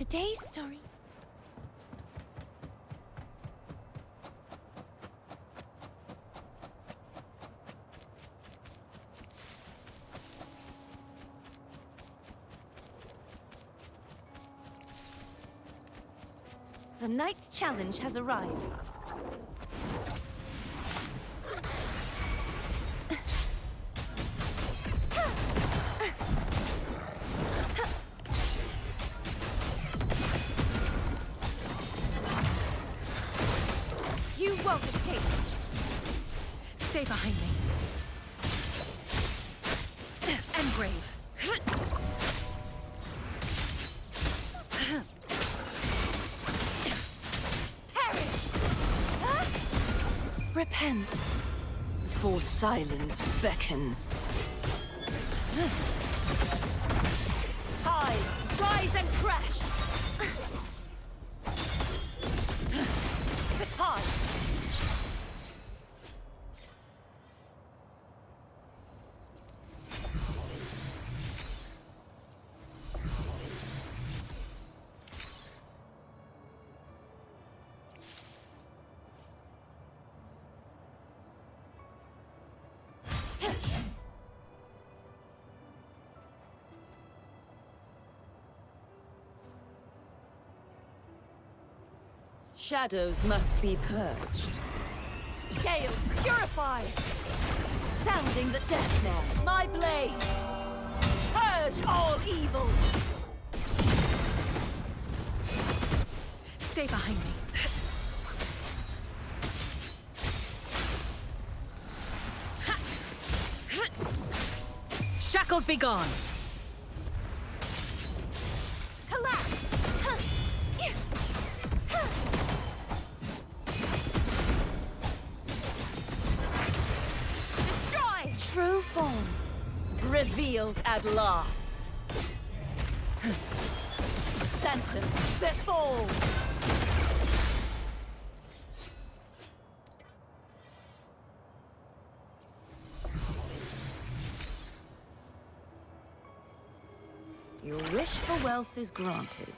Today's story. The Knight's challenge has arrived. You won't escape. Stay behind me. And brave. Repent, for silence beckons. Tides, rise and crash! The tide! Shadows must be purged. Gales, purify! Sounding the death knell, my blade! Purge all evil! Stay behind me. Shackles be gone! True form, revealed at last. Sentence befall. Your wish for wealth is granted.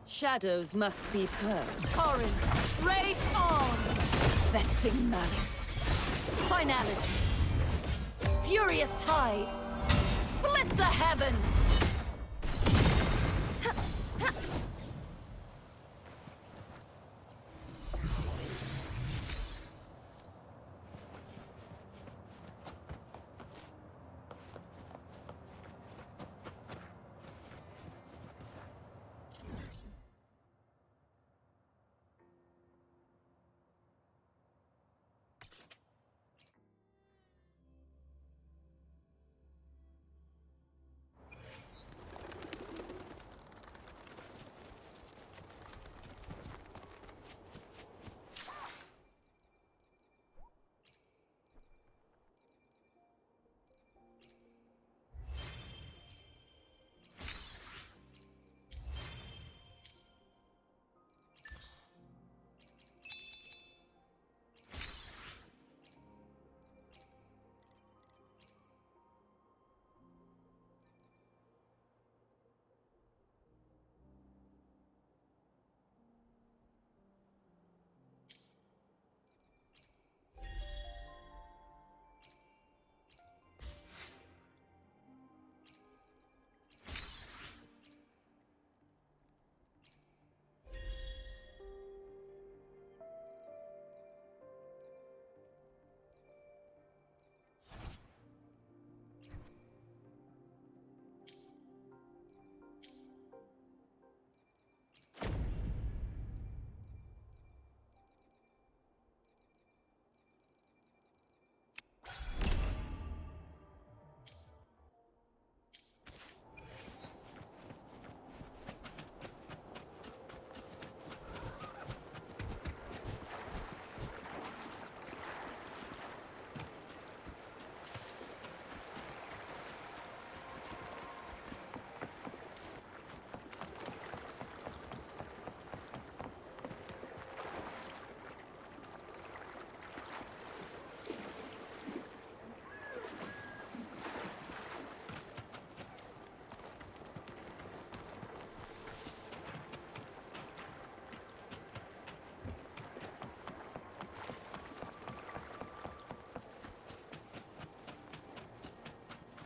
Shadows must be purged. Torrents, rage on! Vexing malice. Finality. Furious tides. Split the heavens!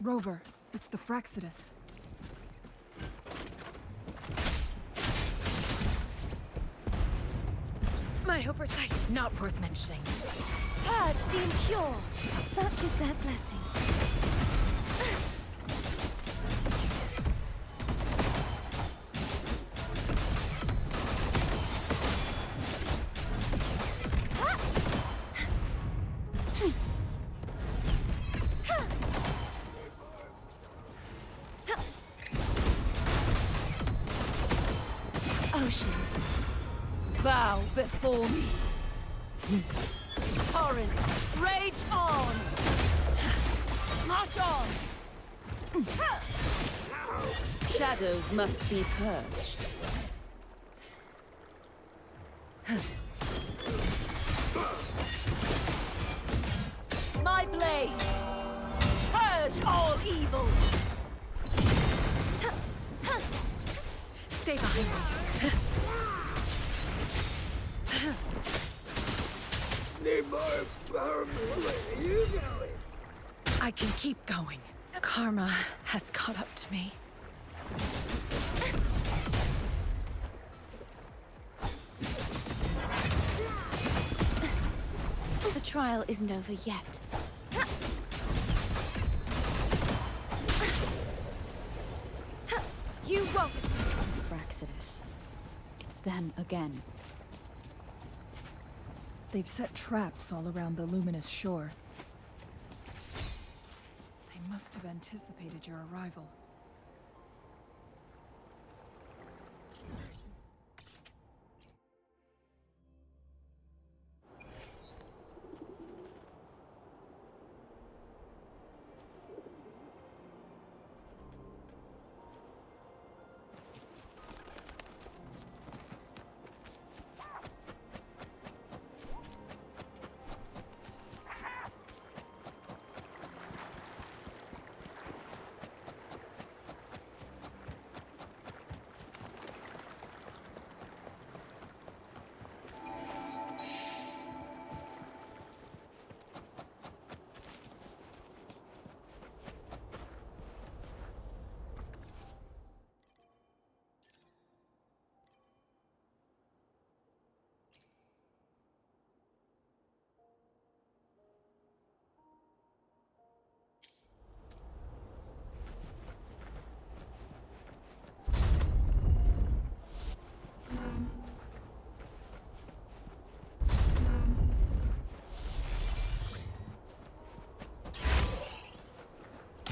Rover, it's the Fraxidus. My oversight, not worth mentioning. Purge the impure. Such is their blessing. Oceans, bow before me. Torrents, rage on! March on! Shadows must be purged. My blade! Purge all evil! Stay behind me. Need more power. Where are you going? I can keep going. Karma has caught up to me. The trial isn't over yet. You won't escape. Fraxidus. It's them again. They've set traps all around the luminous shore. They must have anticipated your arrival.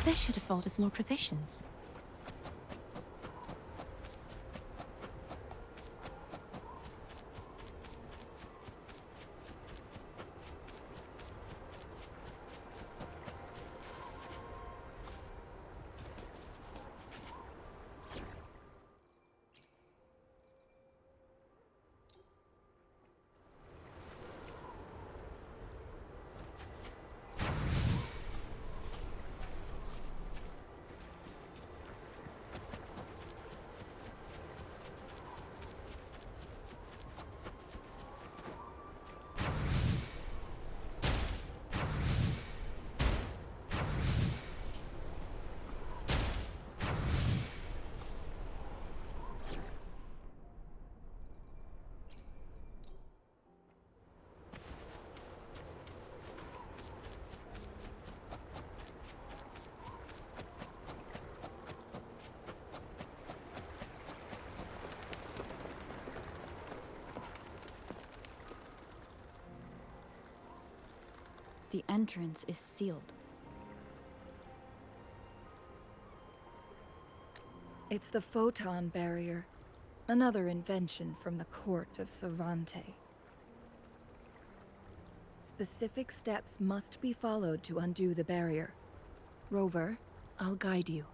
This should afford us more provisions. The entrance is sealed. It's the photon barrier, another invention from the court of Savante. Specific steps must be followed to undo the barrier. Rover, I'll guide you.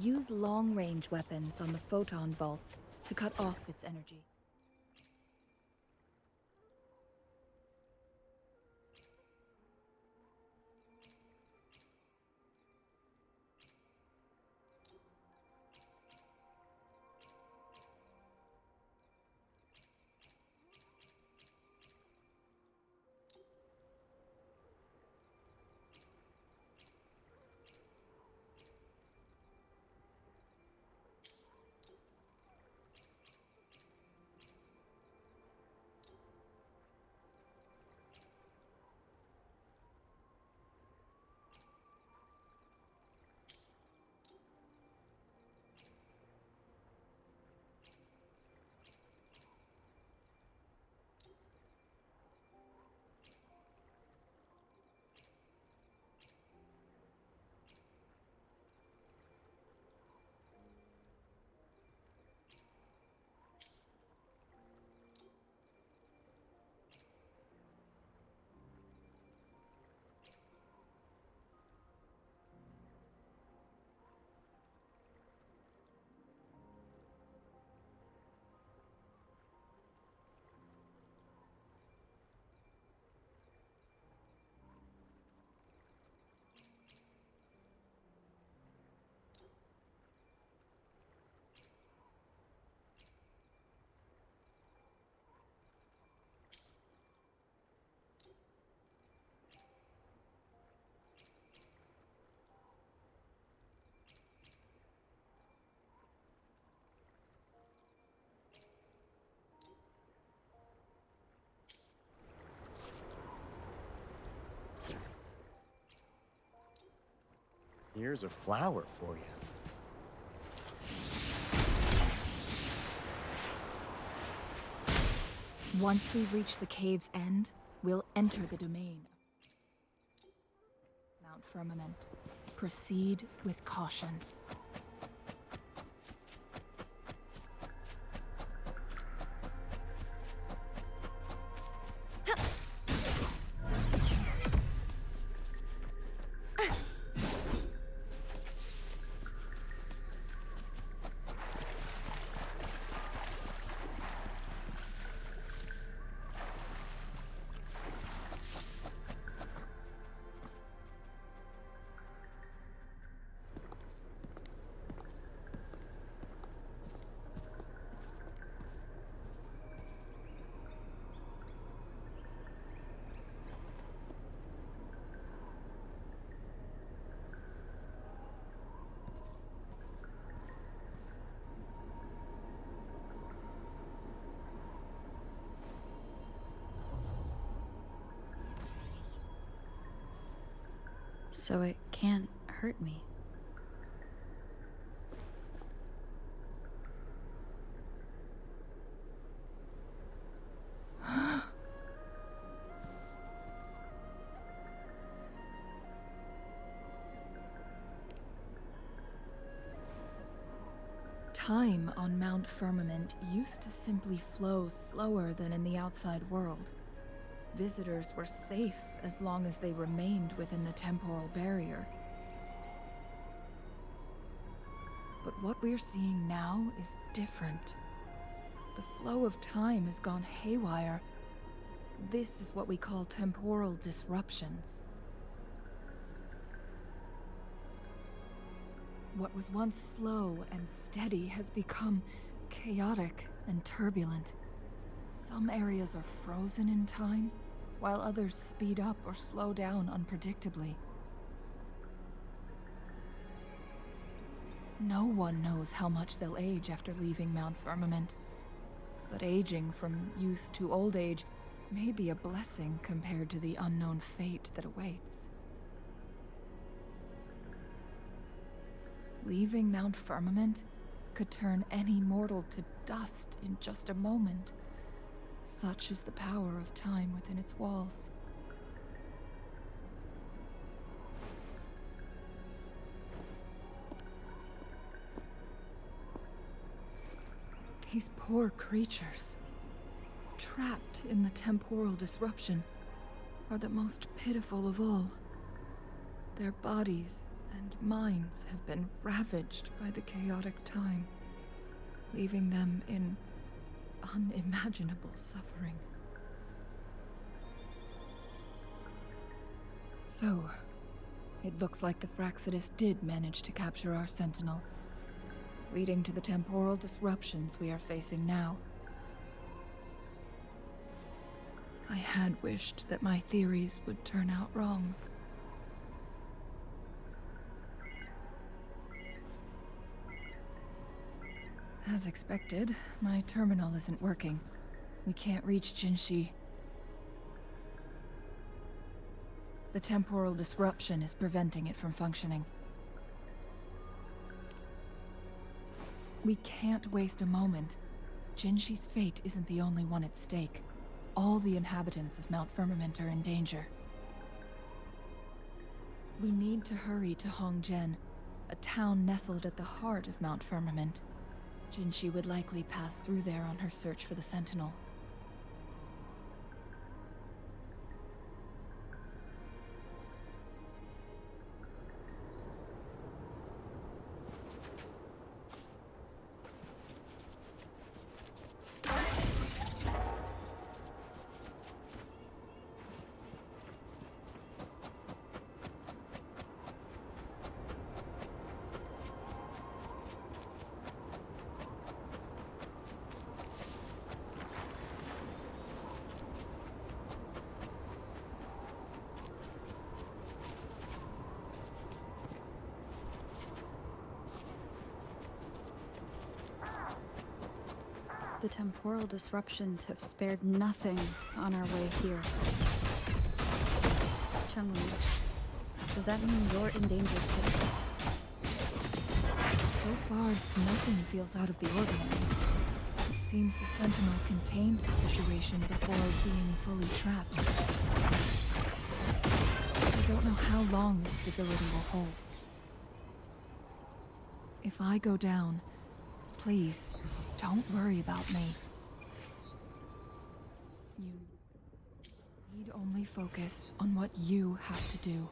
Use long-range weapons on the photon vaults to cut off its energy. Here's a flower for you. Once we reach the cave's end, we'll enter the domain. Mount Firmament. Proceed with caution. So it can't hurt me. Time on Mount Firmament used to simply flow slower than in the outside world. Visitors were safe as long as they remained within the temporal barrier. But what we're seeing now is different. The flow of time has gone haywire. This is what we call temporal disruptions. What was once slow and steady has become chaotic and turbulent. Some areas are frozen in time, while others speed up or slow down unpredictably. No one knows how much they'll age after leaving Mount Firmament, but aging from youth to old age may be a blessing compared to the unknown fate that awaits. Leaving Mount Firmament could turn any mortal to dust in just a moment. Such is the power of time within its walls. These poor creatures, trapped in the temporal disruption, are the most pitiful of all. Their bodies and minds have been ravaged by the chaotic time, leaving them in unimaginable suffering. So, it looks like the Fraxidus did manage to capture our Sentinel, leading to the temporal disruptions we are facing now. I had wished that my theories would turn out wrong. As expected, my terminal isn't working. We can't reach Jinshi. The temporal disruption is preventing it from functioning. We can't waste a moment. Jinshi's fate isn't the only one at stake. All the inhabitants of Mount Firmament are in danger. We need to hurry to Hongzhen, a town nestled at the heart of Mount Firmament. Jinshi would likely pass through there on her search for the Sentinel. The temporal disruptions have spared nothing on our way here. Changli, does that mean you're in danger too? So far, nothing feels out of the ordinary. It seems the Sentinel contained the situation before being fully trapped. I don't know how long this stability will hold. If I go down, please, don't worry about me. You need only focus on what you have to do.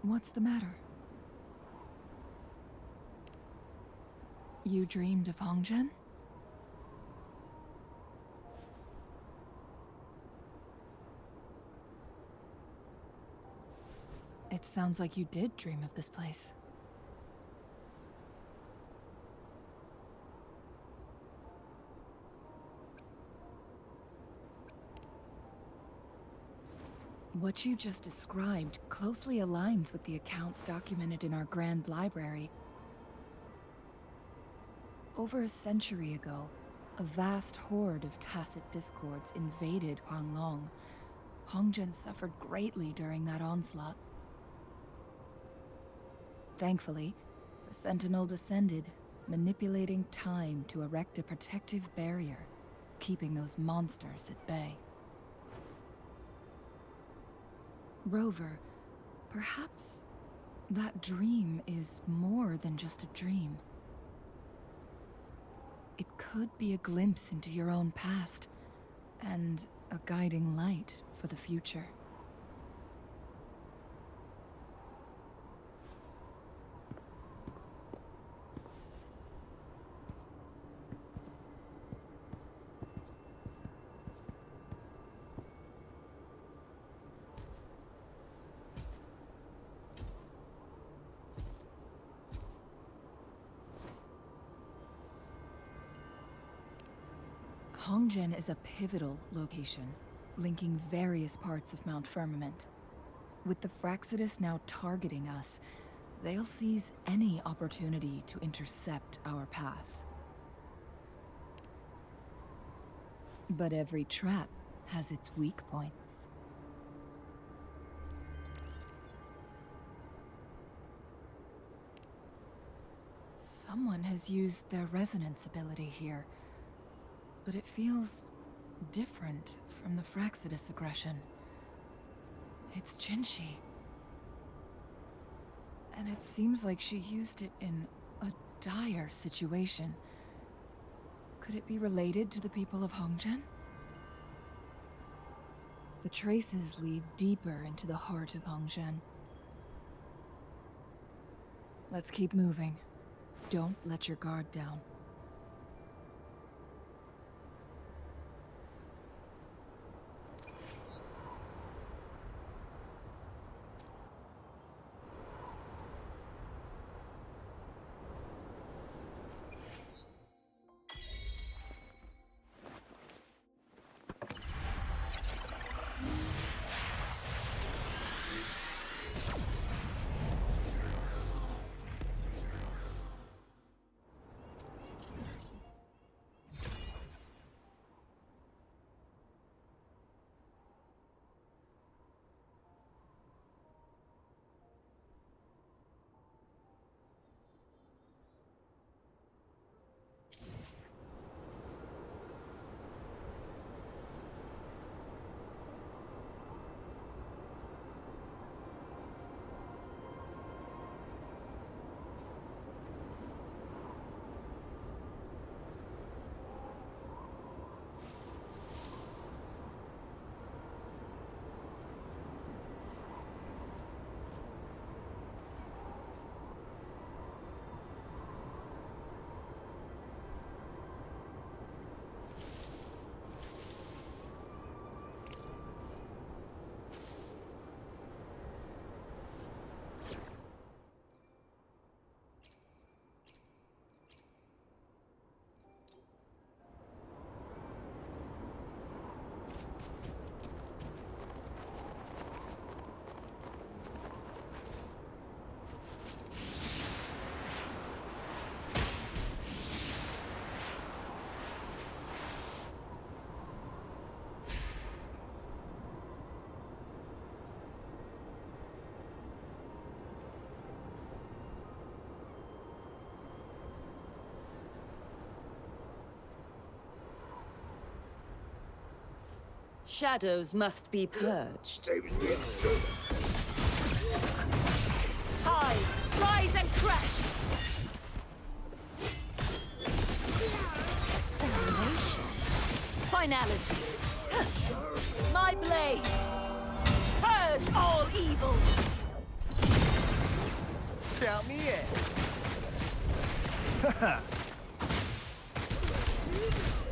What's the matter? You dreamed of Hongzhen? It sounds like you did dream of this place. What you just described closely aligns with the accounts documented in our Grand Library. Over a century ago, a vast horde of tacit discords invaded Huanglong. Hongzhen suffered greatly during that onslaught. Thankfully, the Sentinel descended, manipulating time to erect a protective barrier, keeping those monsters at bay. Rover, perhaps that dream is more than just a dream. It could be a glimpse into your own past, and a guiding light for the future. Hongzhen is a pivotal location, linking various parts of Mount Firmament. With the Fraxidus now targeting us, they'll seize any opportunity to intercept our path. But every trap has its weak points. Someone has used their resonance ability here, but it feels different from the Fraxidus aggression. It's Jinshi. And it seems like she used it in a dire situation. Could it be related to the people of Hongzhen? The traces lead deeper into the heart of Hongzhen. Let's keep moving. Don't let your guard down. Shadows must be purged. Tides, rise and crash! Salvation. Finality. My blade! Purge all evil! Count me in.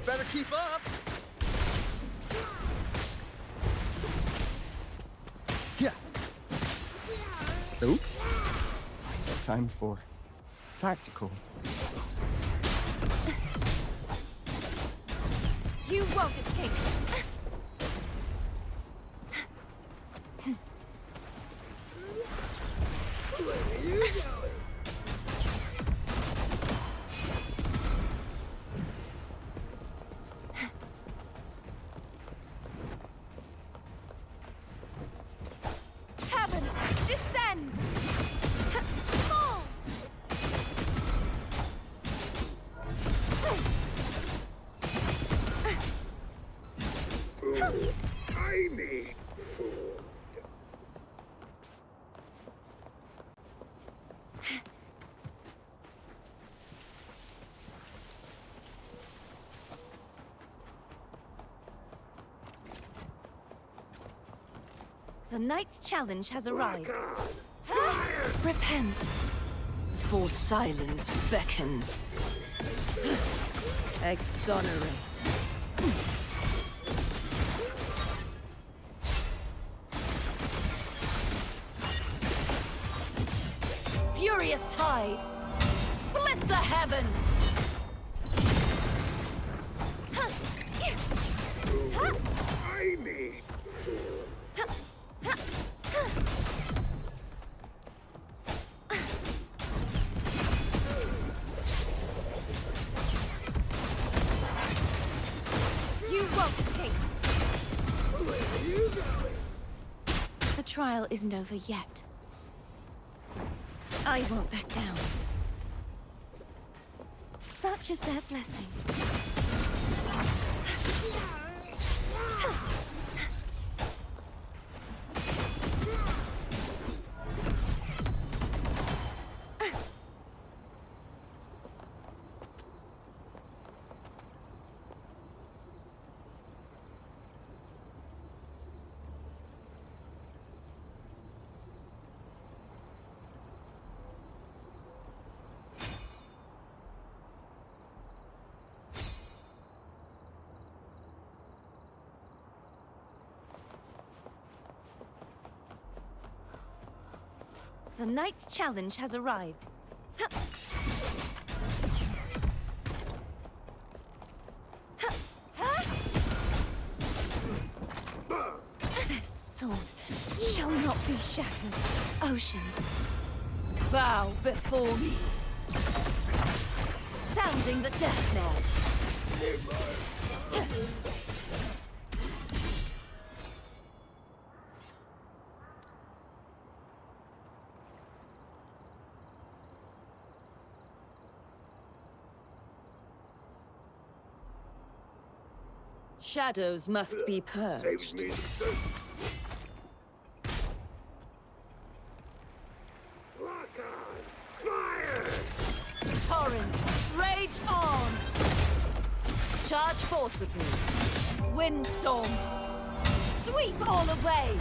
Better keep up. Yeah. Oop. Time for tactical. You won't escape! Heavens, descend! Fall! I mean, The Knight's challenge has arrived. Repent, for silence beckons. Exonerate. Furious tides! Split the heavens! me. You won't escape. Where are you going? The trial isn't over yet. I won't back down. Such is their blessing. The knight's challenge has arrived. Their sword shall not be shattered. Oceans, bow before me. Sounding the death knell. Shadows must be purged. Save me. Lock on! Fire! Torrents, rage on! Charge forth with me. Windstorm, sweep all away!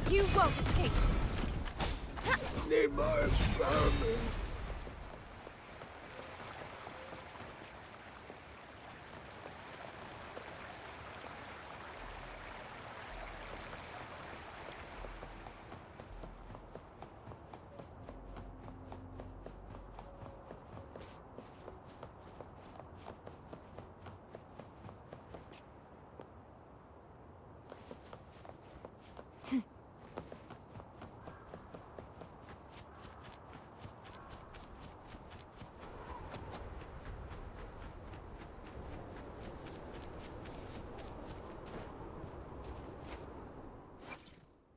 You won't escape! Need more vermin.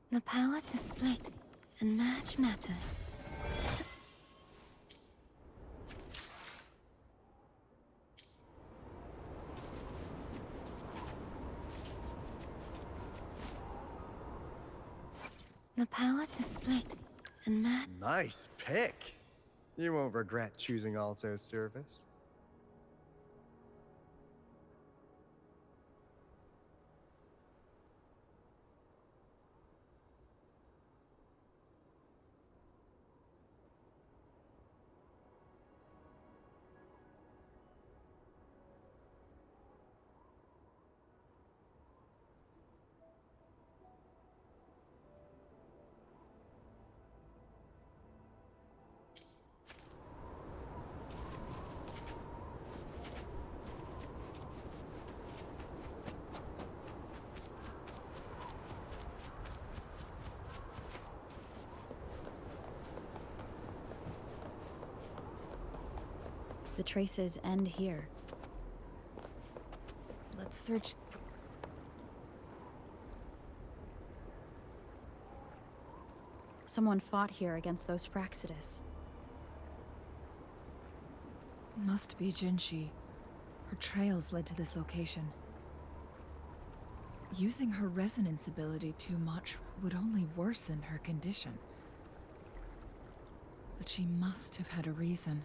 The power to split and merge matter. The power to split and merge. Nice pick. You won't regret choosing Alto's service. The traces end here. Let's search. Someone fought here against those Fraxidus. Must be Jinshi. Her trails led to this location. Using her resonance ability too much would only worsen her condition. But she must have had a reason.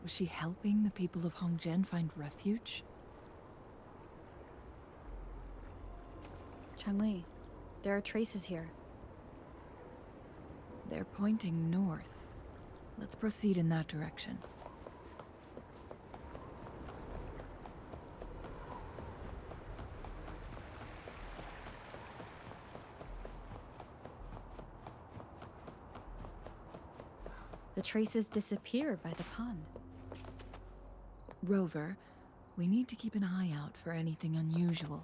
Was she helping the people of Hongzhen find refuge? Changli, there are traces here. They're pointing north, Let's proceed in that direction. The traces disappear by the pond. Rover, we need to keep an eye out for anything unusual.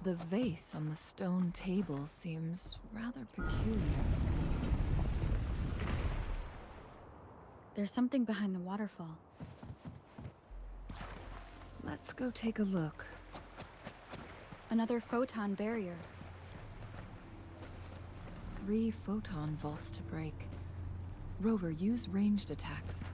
The vase on the stone table seems rather peculiar. There's something behind the waterfall. Let's go take a look. Another photon barrier. 3 photon vaults to break. Rover, use ranged attacks.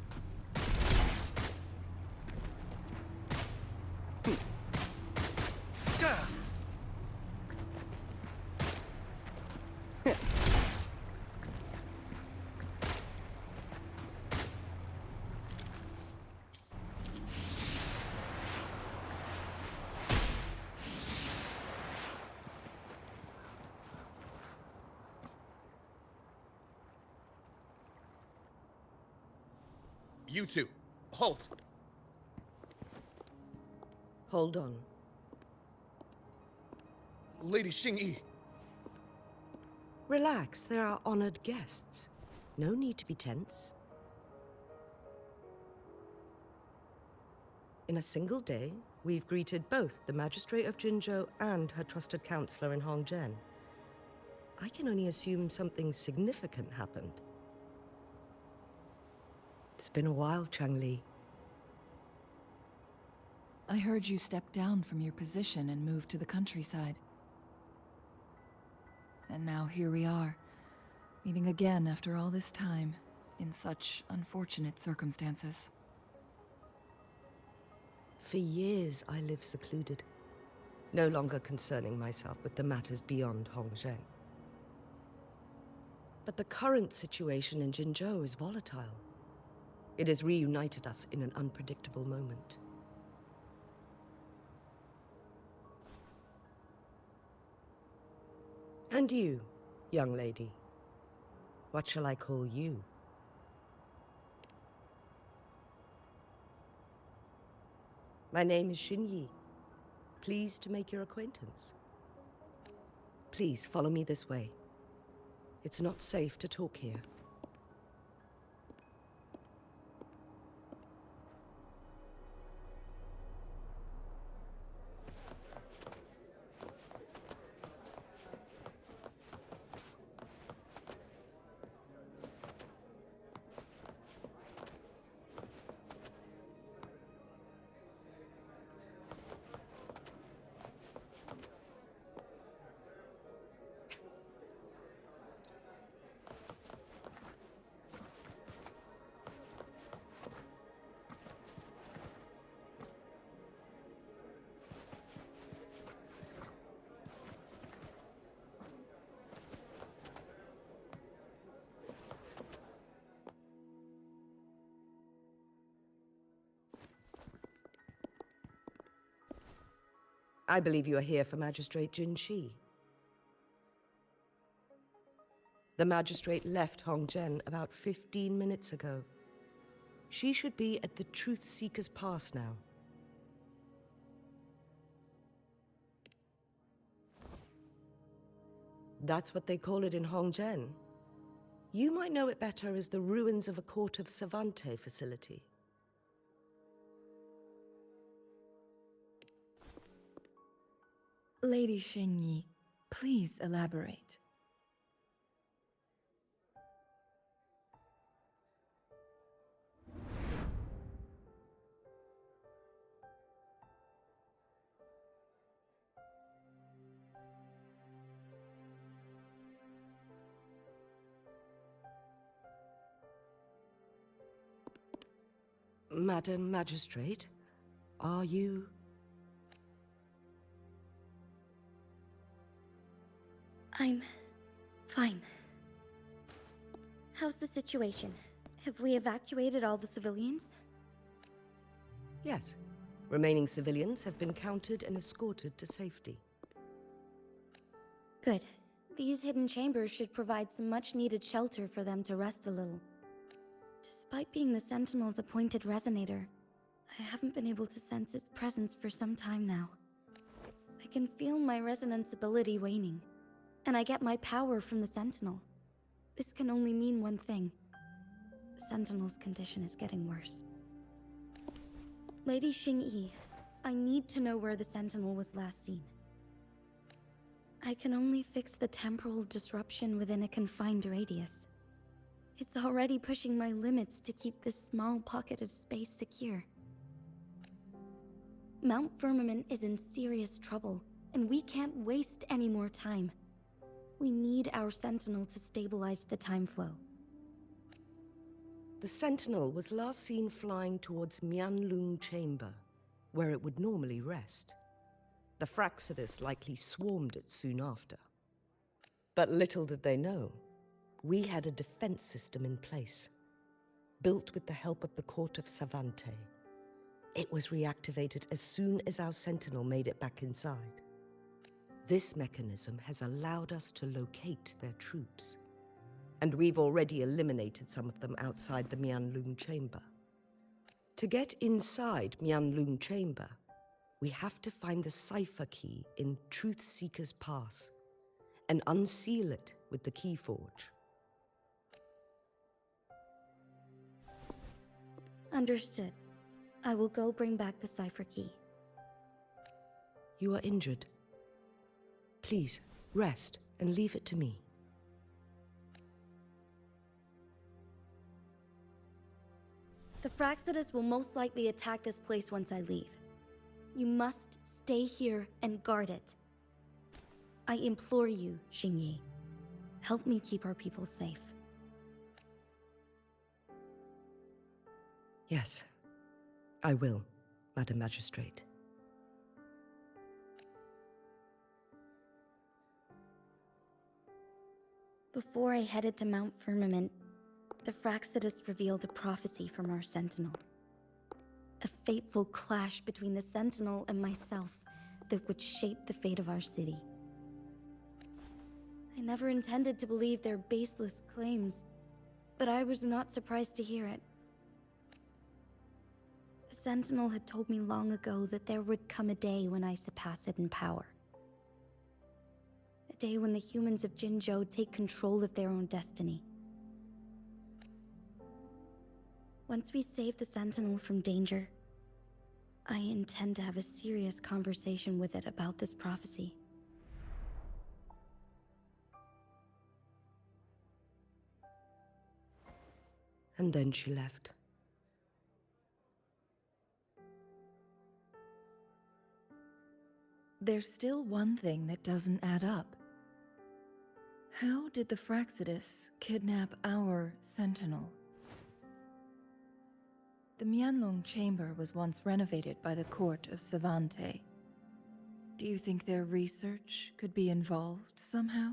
You two, halt! Hold on. Lady Xingyi. Relax, there are honored guests. No need to be tense. In a single day, we've greeted both the Magistrate of Jinzhou and her trusted counselor in Hongzhen. I can only assume something significant happened. It's been a while, Changli. I heard you stepped down from your position and moved to the countryside. And now here we are, meeting again after all this time, in such unfortunate circumstances. For years, I lived secluded, no longer concerning myself with the matters beyond Hongzhen. But the current situation in Jinzhou is volatile. It has reunited us in an unpredictable moment. And you, young lady, what shall I call you? My name is Xinyi. Pleased to make your acquaintance. Please follow me this way. It's not safe to talk here. I believe you are here for Magistrate Jin Shi. The magistrate left Hongzhen about 15 minutes ago. She should be at the Truthseeker's Pass now. That's what they call it in Hongzhen. You might know it better as the ruins of a Court of Savante facility. Lady Xingyi, please elaborate. Madam Magistrate, are you... I'm fine. How's the situation? Have we evacuated all the civilians? Yes, Remaining civilians have been counted and escorted to safety. Good. These hidden chambers should provide some much-needed shelter for them to rest a little. Despite being the Sentinel's appointed resonator, I haven't been able to sense its presence for some time now. I can feel my resonance ability waning, and I get my power from the Sentinel. This can only mean one thing. The Sentinel's condition is getting worse. Lady Xingyi, I need to know where the Sentinel was last seen. I can only fix the temporal disruption within a confined radius. It's already pushing my limits to keep this small pocket of space secure. Mount Firmament is in serious trouble, and we can't waste any more time. We need our Sentinel to stabilize the time flow. The Sentinel was last seen flying towards Mianlung Chamber, where it would normally rest. The Fraxidus likely swarmed it soon after. But little did they know, we had a defense system in place, built with the help of the court of Savante. It was reactivated as soon as our Sentinel made it back inside. This mechanism has allowed us to locate their troops, and we've already eliminated some of them outside the Mianlung Chamber. To get inside Mianlung Chamber, we have to find the cipher key in Truthseeker's Pass and unseal it with the Keyforge. Understood. I will go bring back the cipher key. You are injured. Please, rest and leave it to me. The Fraxidus will most likely attack this place once I leave. You must stay here and guard it. I implore you, Xingyi. Help me keep our people safe. Yes, I will, Madam Magistrate. Before I headed to Mount Firmament, the Fraxidus revealed a prophecy from our Sentinel. A fateful clash between the Sentinel and myself that would shape the fate of our city. I never intended to believe their baseless claims, but I was not surprised to hear it. The Sentinel had told me long ago that there would come a day when I surpass it in power. A day when the humans of Jinzhou take control of their own destiny. Once we save the Sentinel from danger, I intend to have a serious conversation with it about this prophecy. And then she left. There's still one thing that doesn't add up. How did the Fraxidus kidnap our Sentinel? The Mianlong Chamber was once renovated by the court of Savante. Do you think their research could be involved somehow?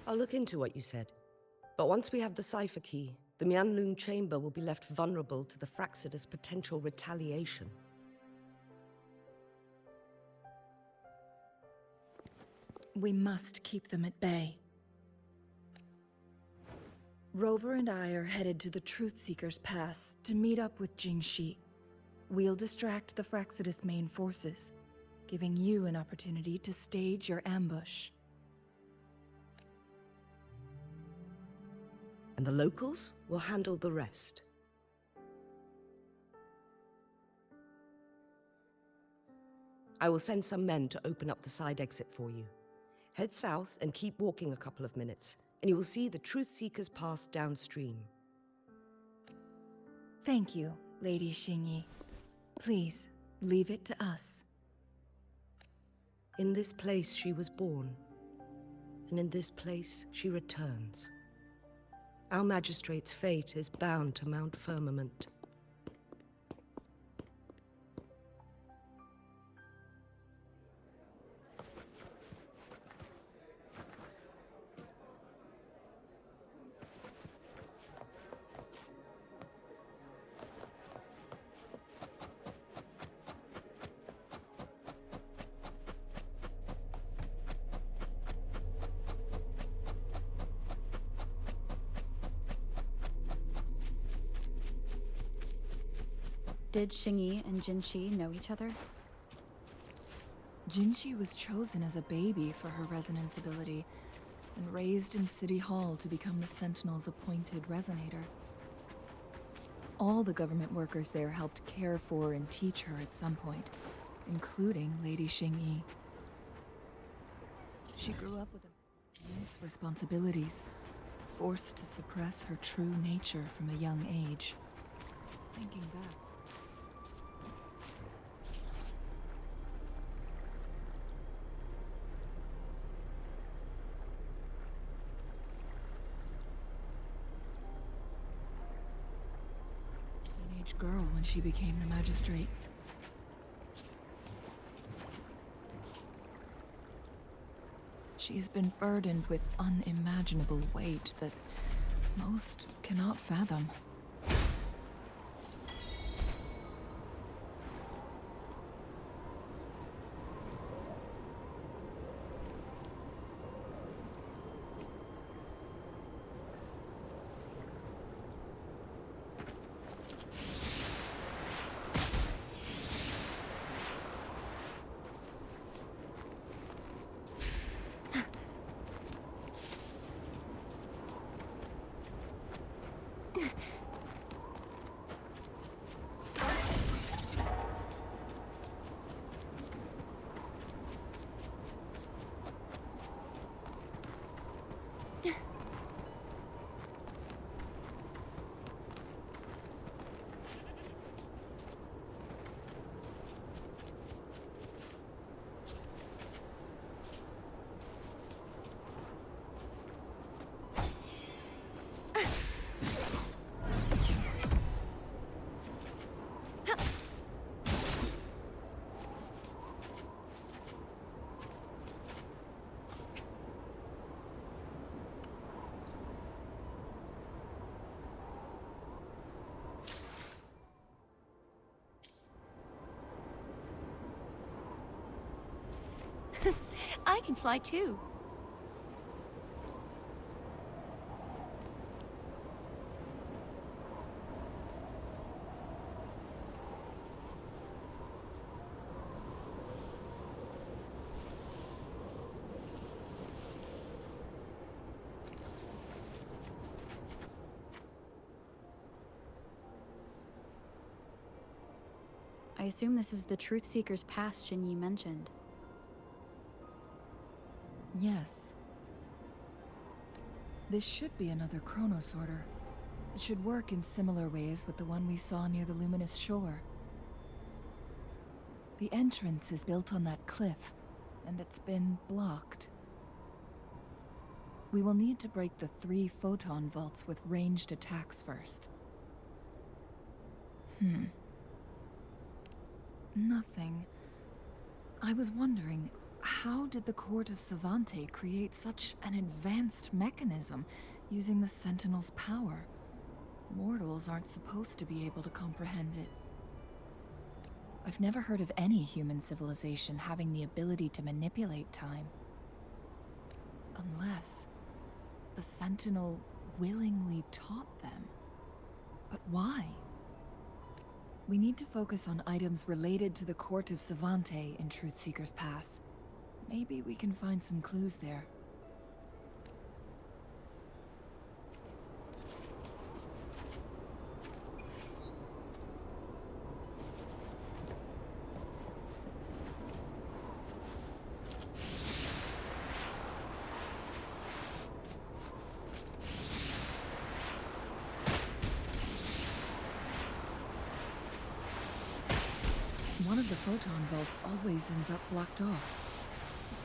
I'll look into what you said. But once we have the cipher key, the Mianlung Chamber will be left vulnerable to the Fraxidus' potential retaliation. We must keep them at bay. Rover and I are headed to the Truthseeker's Pass to meet up with Jingxi. We'll distract the Fraxidus' main forces, giving you an opportunity to stage your ambush. And the locals will handle the rest. I will send some men to open up the side exit for you. Head south and keep walking a couple of minutes, and you will see the Truthseeker's Pass downstream. Thank you, Lady Xingyi. Please, leave it to us. In this place she was born, and in this place she returns. Our magistrate's fate is bound to Mount Firmament. Did Xingyi and Jinshi know each other? Jinshi was chosen as a baby for her resonance ability, and raised in City Hall to become the Sentinel's appointed resonator. All the government workers there helped care for and teach her at some point, including Lady Xingyi. She grew up with immense responsibilities, forced to suppress her true nature from a young age. Thinking back, teenage girl when she became the magistrate. She has been burdened with unimaginable weight that most cannot fathom. I can fly too. I assume this is the Truthseeker's pass Xingyi mentioned. Yes. This should be another chronosorter. It should work in similar ways with the one we saw near the luminous shore. The entrance is built on that cliff, and it's been blocked. We will need to break the 3 photon vaults with ranged attacks first. Nothing. I was wondering, how did the Court of Savante create such an advanced mechanism using the Sentinel's power? Mortals aren't supposed to be able to comprehend it. I've never heard of any human civilization having the ability to manipulate time. Unless the Sentinel willingly taught them. But why? We need to focus on items related to the Court of Savante in Truthseeker's Pass. Maybe we can find some clues there. One of the photon vaults always ends up blocked off.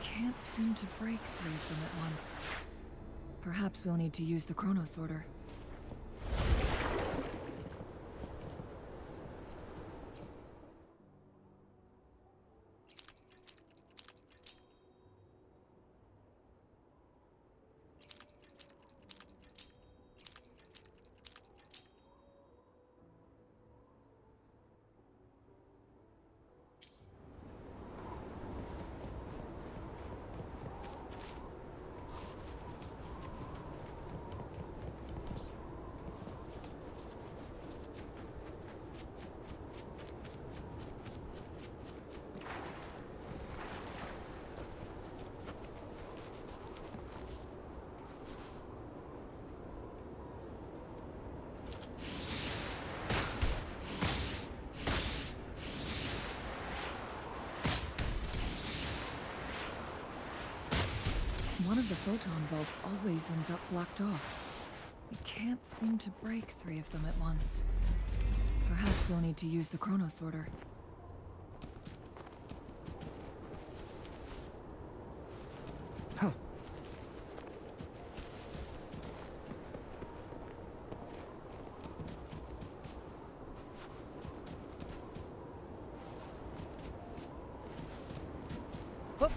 Can't seem to break through from it once. Perhaps we'll need to use the chronosorter. One of the photon vaults always ends up blocked off. We can't seem to break 3 of them at once. Perhaps we'll need to use the chrono sorter. Huh. Hup.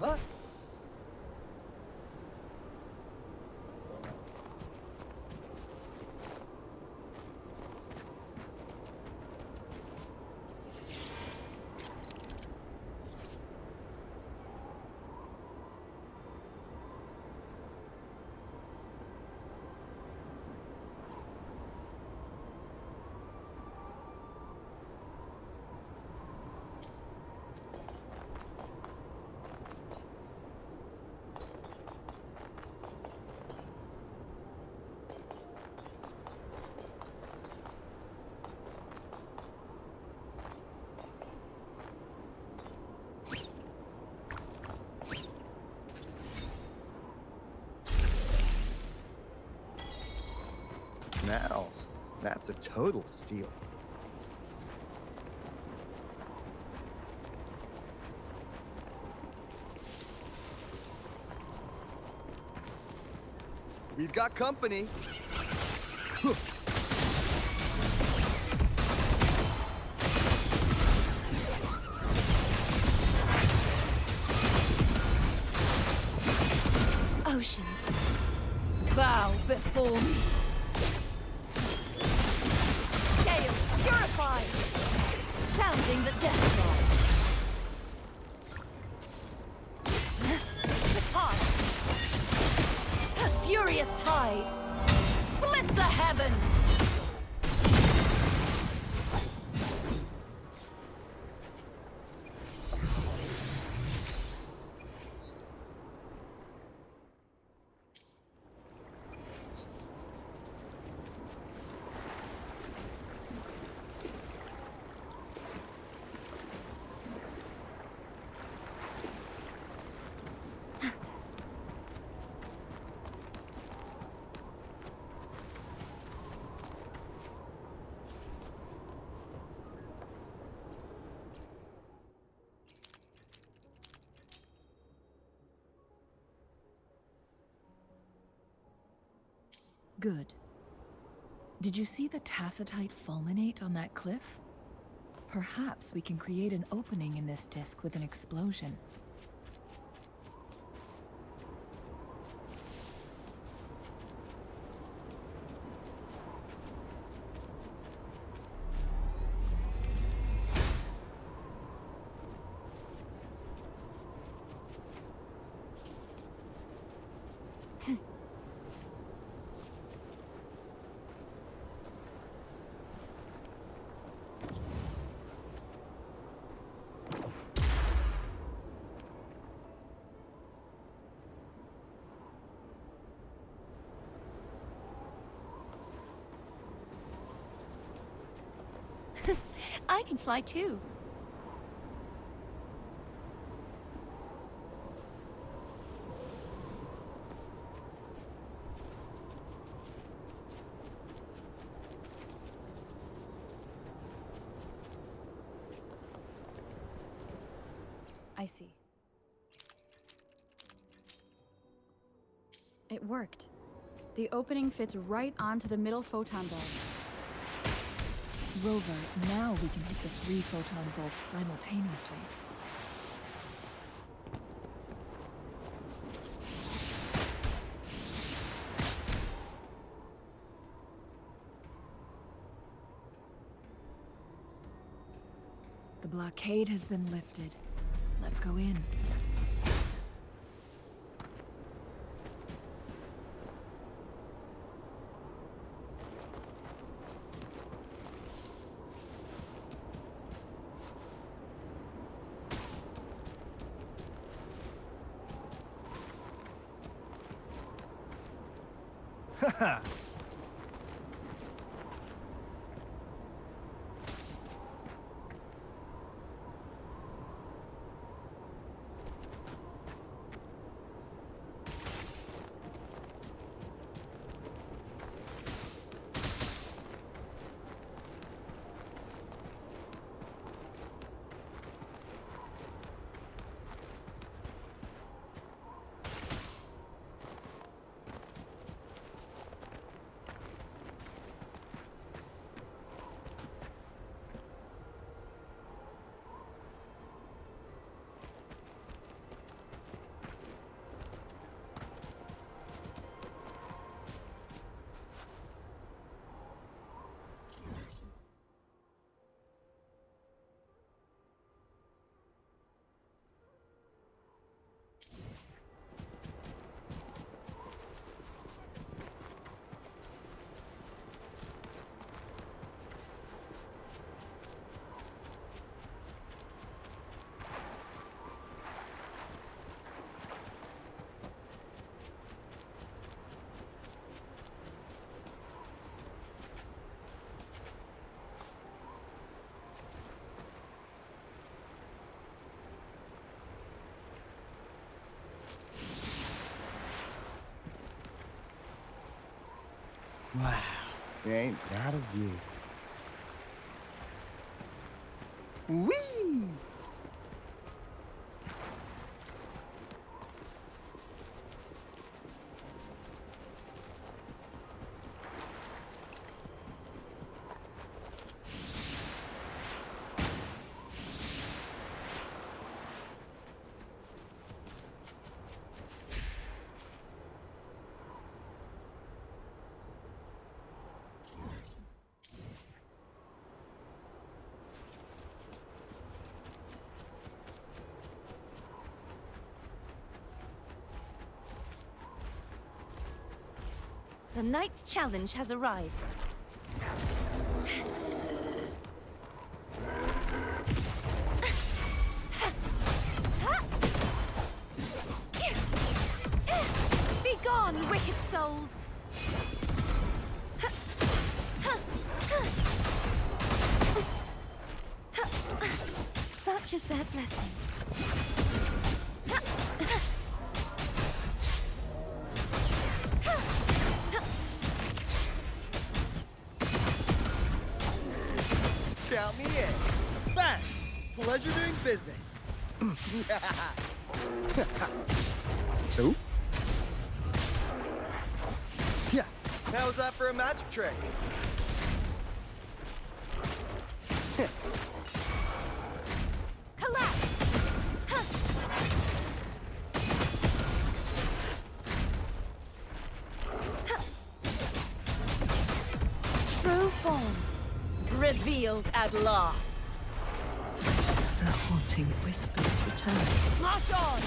Huh? Now, that's a total steal. We've got company. Oceans, bow before me. Gales, purify! Sounding the death cry. Baton! Furious tides! Split the heavens! Good. Did you see the tacitite fulminate on that cliff? Perhaps we can create an opening in this disk with an explosion. I can fly too. I see. It worked. The opening fits right onto the middle photon ball. Rover, now we can hit the 3 photon vaults simultaneously. The blockade has been lifted. Let's go in. Wow, ain't that a view? Whee! The knight's challenge has arrived. Begone, wicked souls! Such is their blessing. Count me in. Bang! Pleasure doing business. Ooh. Yeah. How's that for a magic trick? Collapse! True form revealed at last. The haunting whispers return. March on!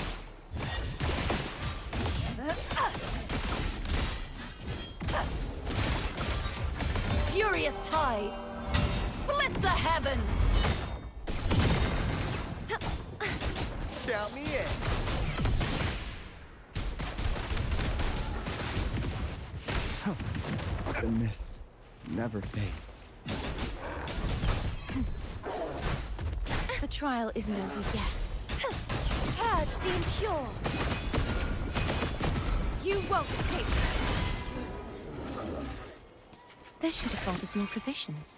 Furious tides, split the heavens! Count me in. The mist never fades. The trial isn't over yet. Purge the impure! You won't escape! This should afford us more provisions.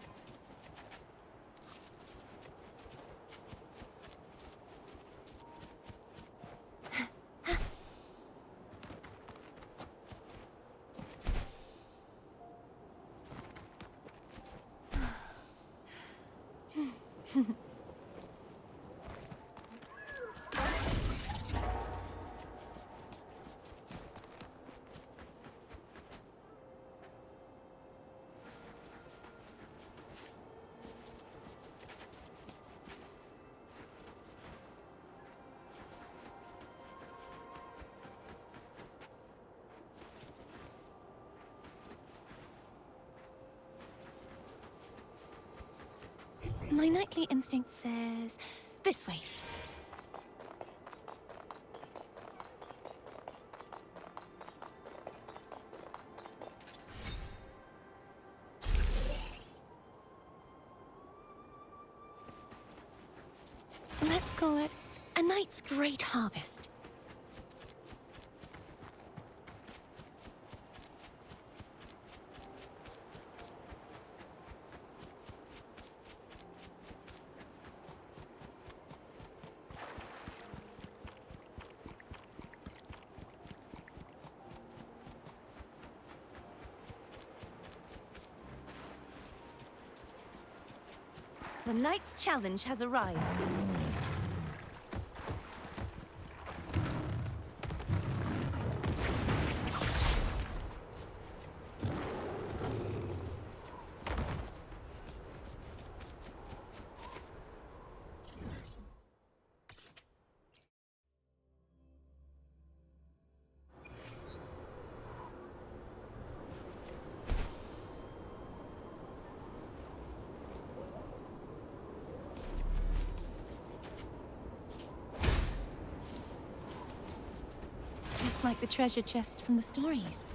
My nightly instinct says this way. night's great harvest. The night's challenge has arrived. Just like the treasure chest from the stories.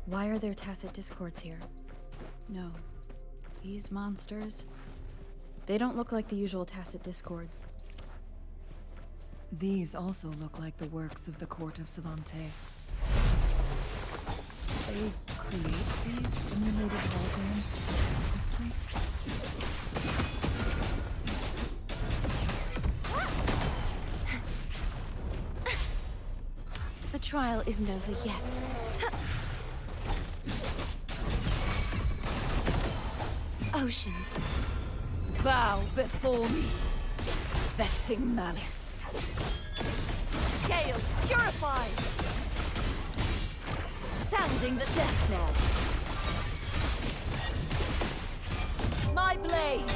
Why are there tacit discords here? No. These monsters... They don't look like the usual tacit discords. These also look like the works of the court of Savante. They create these simulated holograms to protect this place? The trial isn't over yet. Oceans, bow before me. Vexing malice. Gales, purify! Sounding the death knell. My blade!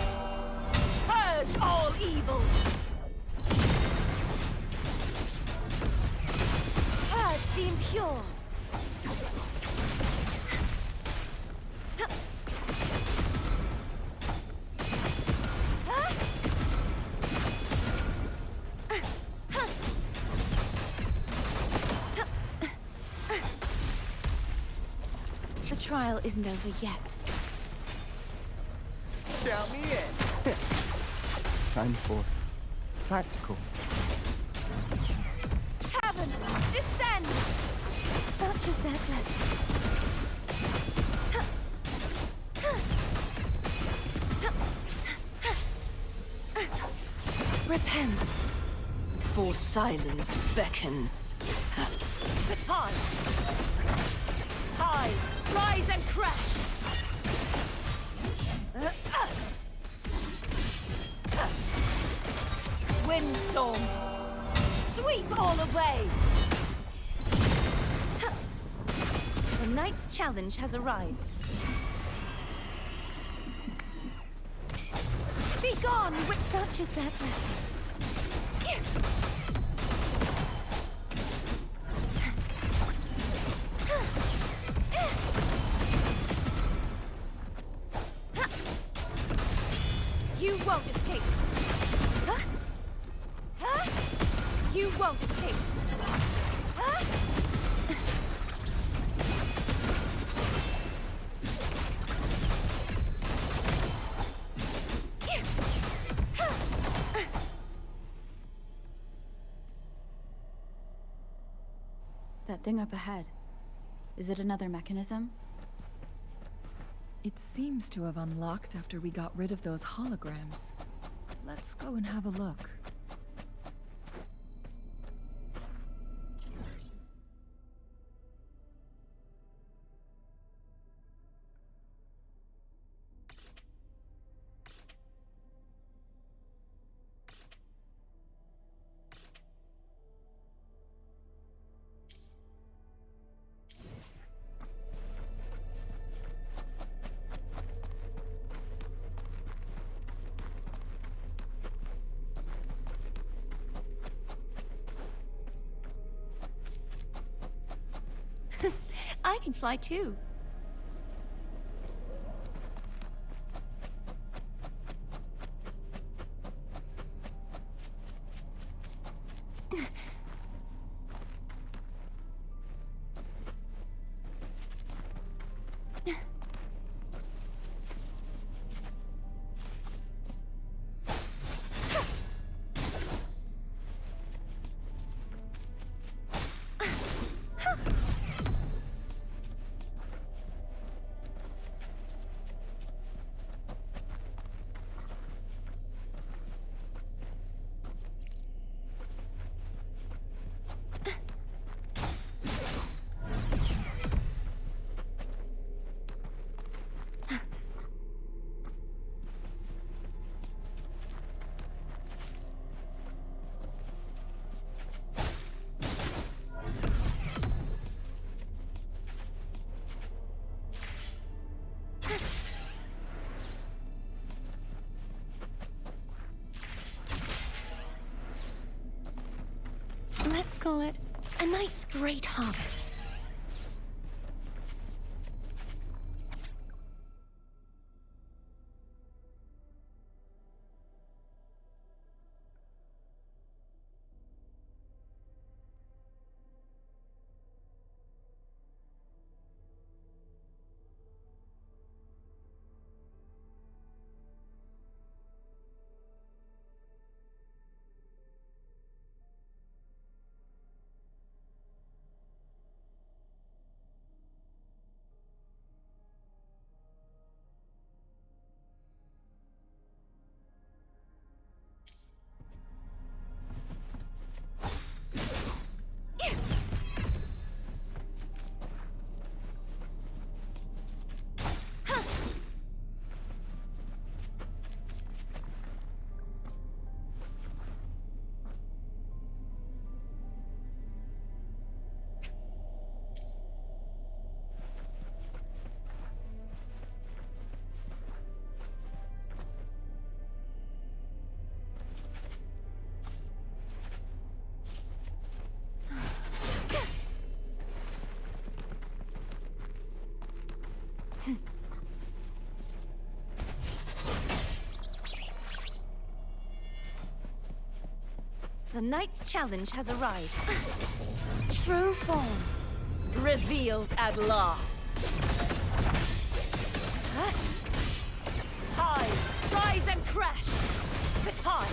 Purge all evil! Purge the impure! The trial isn't over yet. Count me in. Time for tactical. Heavens, descend! Such is their blessing. Repent, for silence beckons. The time! Tides, rise and crash! Windstorm, sweep all away! The night's challenge has arrived. Be gone with such is their blessing. You won't escape. Huh? Huh? You won't escape. Huh? That thing up ahead. Is it another mechanism? It seems to have unlocked after we got rid of those holograms. Let's go and have a look. I can fly too. call it a night's great harvest. The Knight's challenge has arrived. True form, revealed at last. Tide, rise and crash. The tide.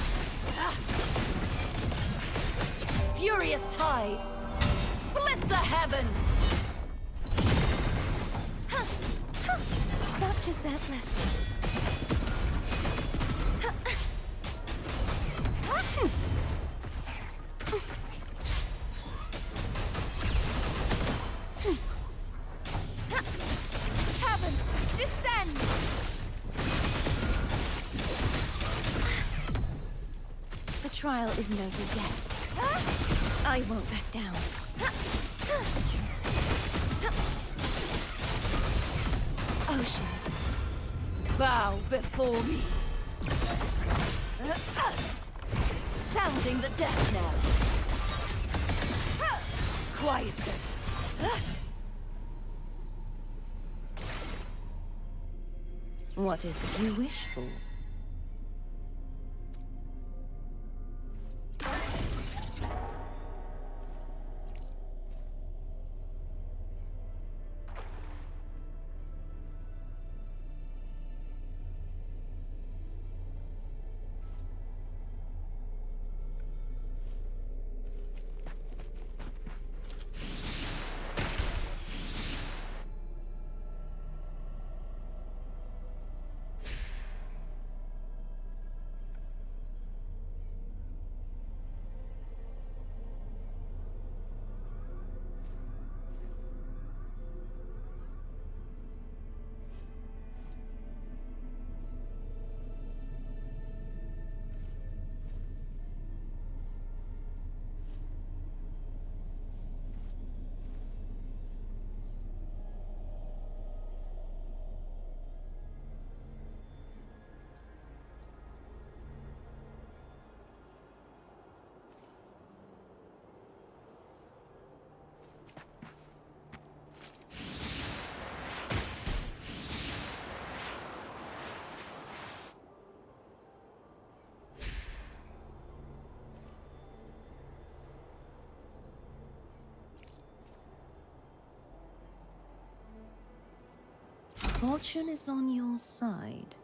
Furious tides, split the heavens. Such is their blessing. Heavens, descend! The trial isn't over yet. I won't back down. Oceans, bow before me. Sounding the death knell. Quietus. What is it you wish for? Fortune is on your side.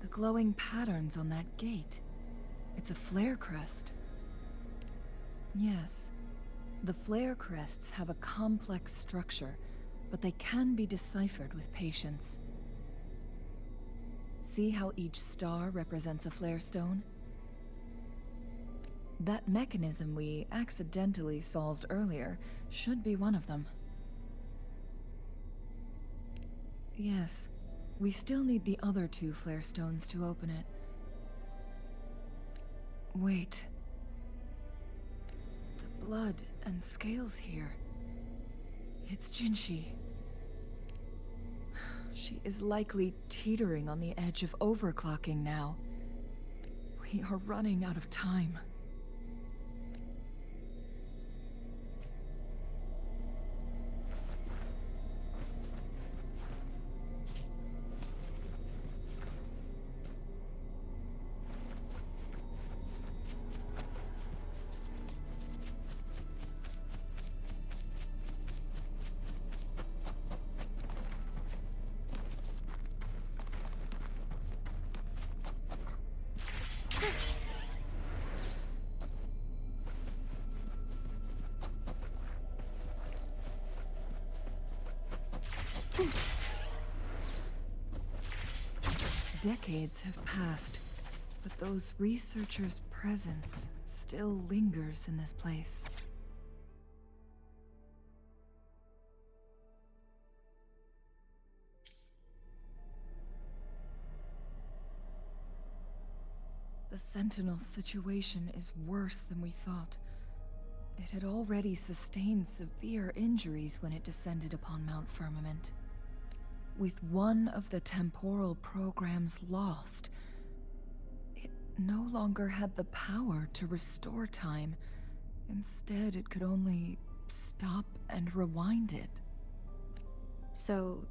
The glowing patterns on that gate. It's a flare crest. Yes. The flare crests have a complex structure, but they can be deciphered with patience. See how each star represents a flare stone? That mechanism we accidentally solved earlier should be one of them. Yes, we still need the other 2 flare stones to open it. Wait. The blood and scales here. It's Jinshi. She is likely teetering on the edge of overclocking now. We are running out of time. Decades have passed, but those researchers' presence still lingers in this place. The Sentinel's situation is worse than we thought. It had already sustained severe injuries when it descended upon Mount Firmament. With one of the temporal programs lost, it no longer had the power to restore time. Instead, it could only stop and rewind it. So,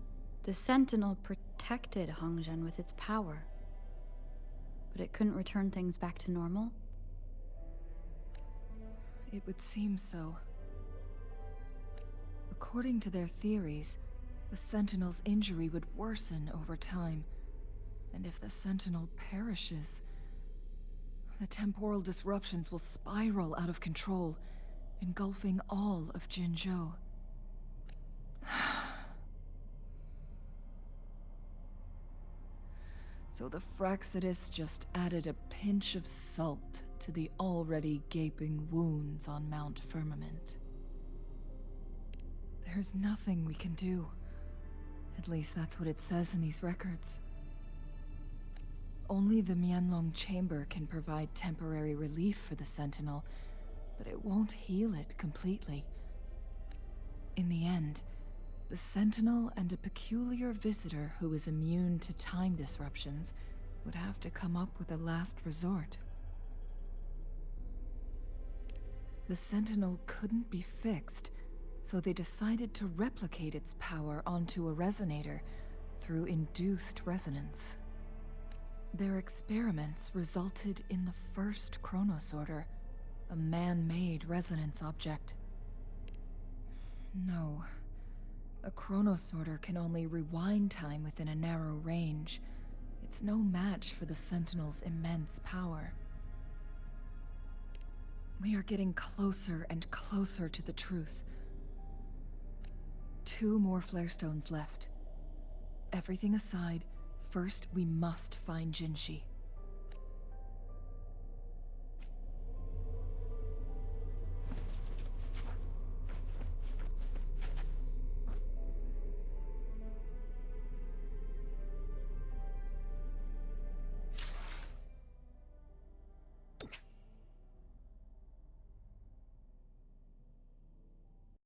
the Sentinel protected Hongzhen with its power, but it couldn't return things back to normal? It would seem so. According to their theories, the Sentinel's injury would worsen over time, and if the Sentinel perishes, the temporal disruptions will spiral out of control, engulfing all of Jinzhou. So the Fraxidus just added a pinch of salt to the already gaping wounds on Mount Firmament. There's nothing we can do. At least that's what it says in these records. Only the Mianlong Chamber can provide temporary relief for the Sentinel, but it won't heal it completely. In the end, the Sentinel and a peculiar visitor who is immune to time disruptions would have to come up with a last resort. The Sentinel couldn't be fixed, so they decided to replicate its power onto a resonator through induced resonance. Their experiments resulted in the first chronosorter, a man-made resonance object. No, a chronosorter can only rewind time within a narrow range. It's no match for the Sentinel's immense power. We are getting closer and closer to the truth. 2 more flare stones left. Everything aside, first we must find Jinshi.